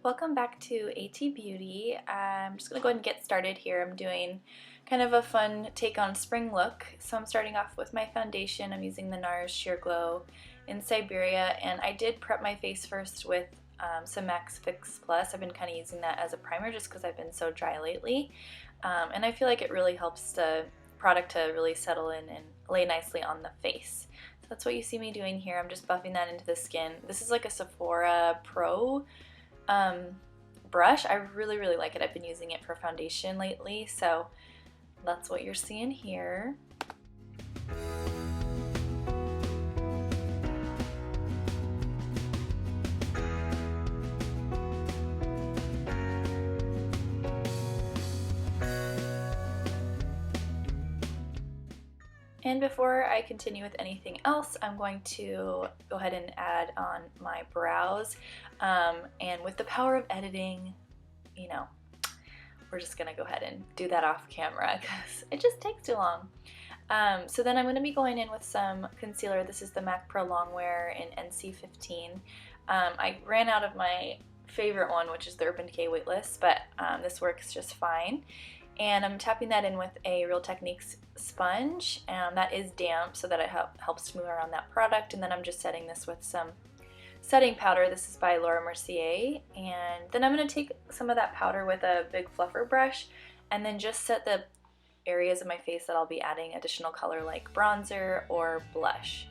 Welcome back to AT Beauty. I'm just going to go ahead and get started here. I'm doing kind of a fun take on spring look. So I'm starting off with my foundation. I'm using the NARS Sheer Glow in Siberia, and I did prep my face first with some MAC Fix Plus. I've been kind of using that as a primer just because I've been so dry lately. And I feel like it really helps the product to really settle in and lay nicely on the face. So that's what you see me doing here. I'm just buffing that into the skin. This is like a Sephora Pro brush. I really like it. I've been using it for foundation lately, so that's what you're seeing here. And before I continue with anything else, I'm going to go ahead and add on my brows. And with the power of editing, you know, we're just gonna go ahead and do that off camera because it just takes too long. So then I'm going to be going in with some concealer. This is the MAC Prolongwear in NC15. I ran out of my favorite one, which is the Urban Decay Weightless, but this works just fine. And I'm tapping that in with a Real Techniques sponge. That is damp, so that it helps smooth around that product. And then I'm just setting this with some setting powder. This is by Mercier. And then I'm going to take some of that powder with a big fluffer brush and then just set the areas of my face that I'll be adding additional color, like bronzer or blush.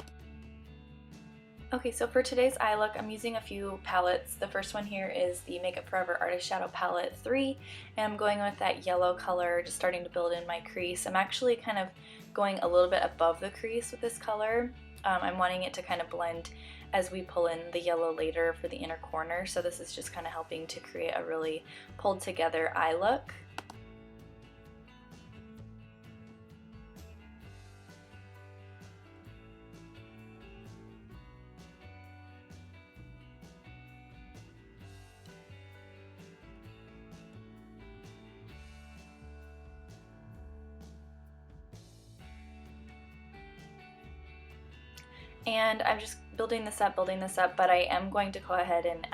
Okay, so for today's eye look, I'm using a few palettes. The first one here is the Makeup Forever Artist Shadow Palette 3, and I'm going with that yellow color, just starting to build in my crease. I'm actually kind of going a little bit above the crease with this color. I'm wanting it to kind of blend as we pull in the yellow later for the inner corner, so this is just kind of helping to create a really pulled together eye look. And I'm just building this up, but I am going to go ahead and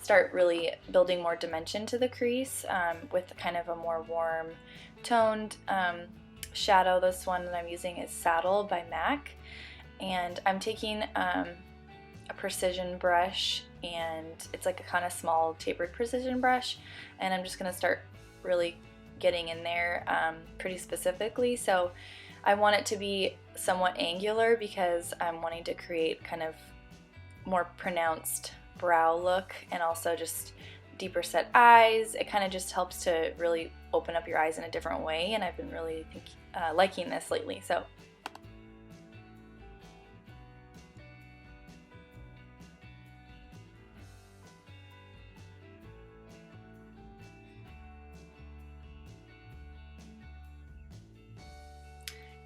start really building more dimension to the crease with kind of a more warm toned shadow. This one that I'm using is Saddle by MAC, and I'm taking a precision brush, and it's like a kind of small tapered precision brush, and I'm just going to start really getting in there pretty specifically. So I want it to be somewhat angular because I'm wanting to create kind of more pronounced brow look and also just deeper set eyes. It kind of just helps to really open up your eyes in a different way, and I've been really liking this lately. So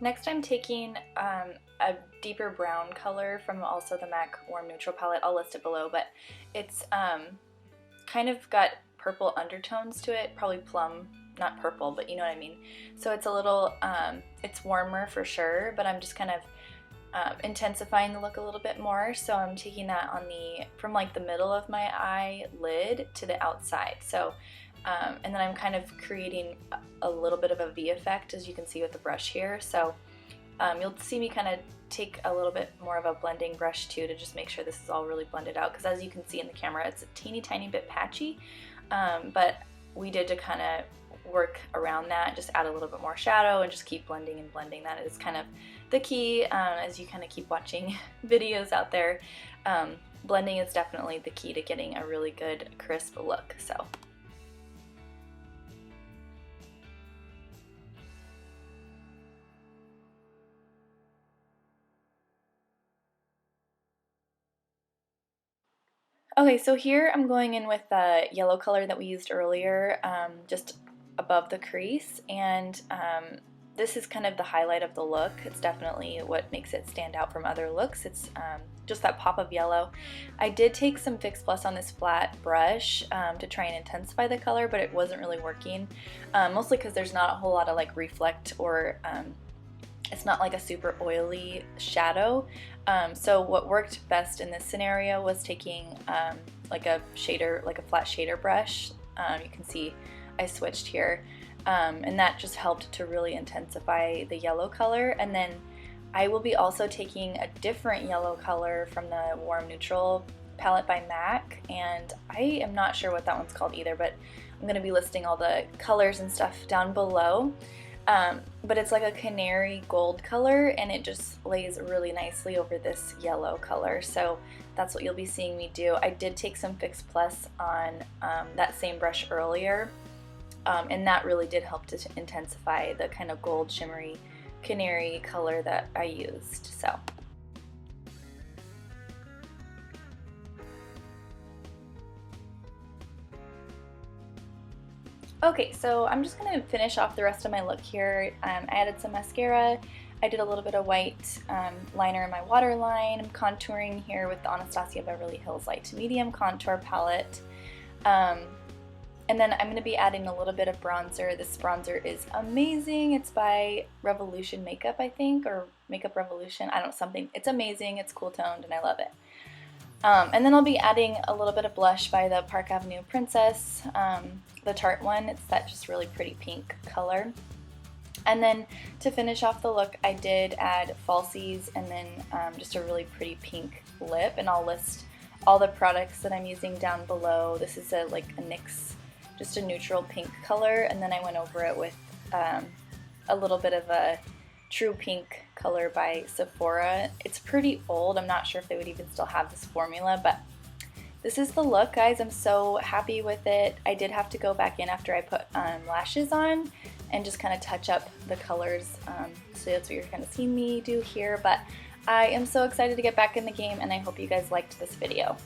next I'm taking a deeper brown color from also the MAC Warm Neutral palette. I'll list it below, but it's kind of got purple undertones to it, probably plum, not purple, but you know what I mean. So it's a little, it's warmer for sure, but I'm just kind of intensifying the look a little bit more. So I'm taking that on from like the middle of my eyelid to the outside. So and then I'm kind of creating a little bit of a V effect, as you can see with the brush here. So you'll see me kind of take a little bit more of a blending brush too to just make sure this is all really blended out, because as you can see in the camera, it's a tiny bit patchy, but we did to kind of work around that, just add a little bit more shadow and just keep blending and blending. That is kind of the key as you kind of keep watching videos out there. Blending is definitely the key to getting a really good crisp look. So okay, so here I'm going in with the yellow color that we used earlier, just above the crease, and this is kind of the highlight of the look. It's definitely what makes it stand out from other looks. It's just that pop of yellow. I did take some Fix Plus on this flat brush to try and intensify the color, but it wasn't really working, mostly because there's not a whole lot of like reflect, or it's not like a super oily shadow. So what worked best in this scenario was taking like a shader, like a flat shader brush. You can see I switched here, and that just helped to really intensify the yellow color. And then I will be also taking a different yellow color from the Warm Neutral palette by MAC, and I am not sure what that one's called either, but I'm going to be listing all the colors and stuff down below. But it's like a canary gold color, and it just lays really nicely over this yellow color, so that's what you'll be seeing me do. I did take some Fix Plus on that same brush earlier, and that really did help to intensify the kind of gold shimmery canary color that I used. So okay, so I'm just going to finish off the rest of my look here. I added some mascara. I did a little bit of white liner in my waterline. I'm contouring here with the Anastasia Beverly Hills Light to Medium Contour Palette. And then I'm going to be adding a little bit of bronzer. This bronzer is amazing. It's by Revolution Makeup, I think, or Makeup Revolution. I don't know, something. It's amazing. It's cool toned, and I love it. And then I'll be adding a little bit of blush by the Park Avenue Princess, the Tart one. It's that just really pretty pink color. And then to finish off the look, I did add falsies and then just a really pretty pink lip. And I'll list all the products that I'm using down below. This is like a NYX, just a neutral pink color. And then I went over it with a little bit of a True Pink color by Sephora. It's pretty old. I'm not sure if they would even still have this formula, but this is the look, guys. I'm so happy with it. I did have to go back in after I put lashes on and just kind of touch up the colors. So that's what you're kind of seeing me do here, but I am so excited to get back in the game, and I hope you guys liked this video.